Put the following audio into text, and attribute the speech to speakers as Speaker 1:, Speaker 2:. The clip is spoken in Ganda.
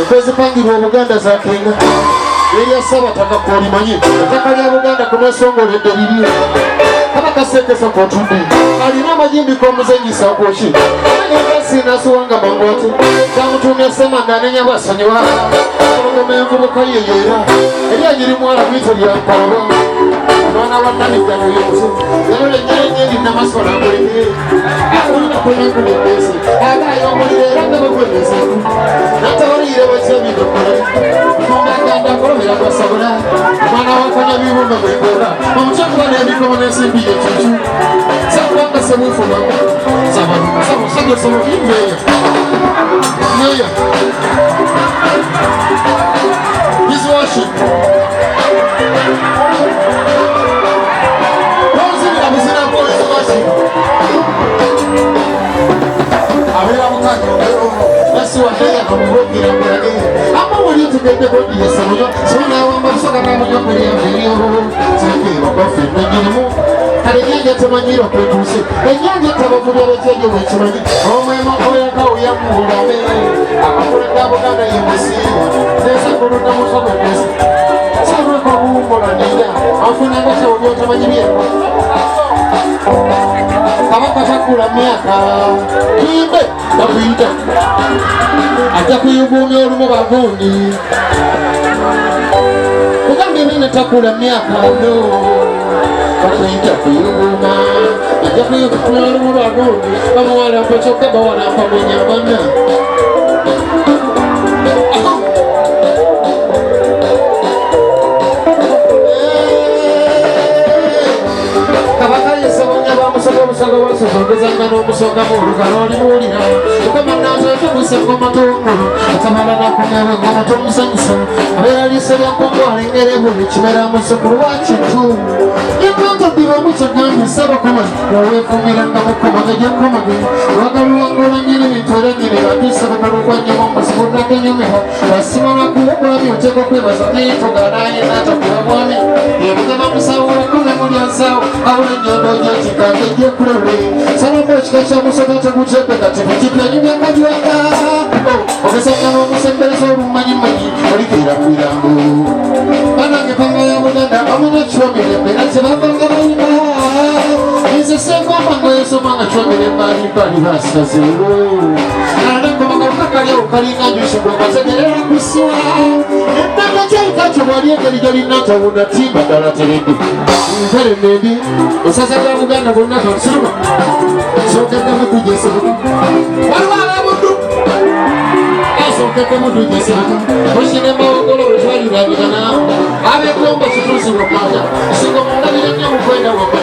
Speaker 1: Kwezipangirwa Buganda za Kenga Elia Sabataka kwa limanyi Ataka ya Buganda kumesongo lede lili Kama kaseke sa kwa tundi Alina majimbi kwa mzengi sa kuoshi Ngasi nasuwanga mangwati Jamu tumia sema nanenya wasanyiwa Kama mevuru kwa yeyera Elia njiri mwala vito ya mparaba Nwana wanani kano yote Yole nyeri na maswala mwele Akuna kuna kulebesi Aga yomulile randa mkwelesi Natawarire wachebi dokore Munda kanda koromera kwa sabura Mwana wakanya vivu mwekora Mamuchaku wane mikomo nesi biye chuchu Sabuanga sabufu mama Sabu sabu kimbeya Yeya He's worship Avera mutaki Nasi wahaya kamuhoki na murage Ama wali tukende bodi ya samuyo Suna wamba soka na mwenye kweli ya video Sike wakofi na njinimu Kare nyanja temanyiro kwetuse Nyanja tabafuria wecheje wechimanyi Omwema oyaka uyamuhulame Akakure ndabo kanda yemesiwa Nesa kuruta musobe nesi Sabu kwa huumbola nida Afuna ngase ulio temanyibia Kabaka chakula miaka Kimbe Bakuita Aja kuyubumi olumu bagundi Kugambi mine takula miaka No Bakuita kuyubuma Aja kuyubumi olumu bagundi Bamuwala mpochoka bawala mpamenya bana Musaga wasozongeza ngano musoga mu lukaloli mulira ukamanazo tumuseko matongo atamala nakunyawe ngoma tumusanyisa abera lisere nkongo alengere buli kimera musukulu wa kintu inkonto biba mukigambi saba kuma nawe kumira nga mukomaga gyekomage wagaluwangola nyiri bitore nyiri batisaba balugwanyuma musibu nakenyumiho basimala kuwomwami oteka kwebaza nayitogalaye natakuwa mwami yebugaba musawula kume mulyansawo awula nyondo gyekikage gyekulole salamo ekikakya musoga tekutepeka tekukipya nyumya kajiwaka okesanga n'omusembereza olumanyimanyi olikeera ku birango banange panga ya Buganda amanya kiwamirembe nate bavanga balina nze sengomba ngoyesomanga kiwamirembe alimbali basitazero nalankomagalukakalyawo kalinga njusibwe bategerera kusiwa ebbanga kyekakyo bwali engeri gyalinatawuna timba ddala teredde mpere nendi osaza lya Buganda bonna tonsiruba sokeddemu tujesebuka waliwo ababuddu asokeddemu tujesebuka osine mawogolo bwetwalirabirana abekomba kituusibwa kwaya singa mundabire nnyo mukwenda waka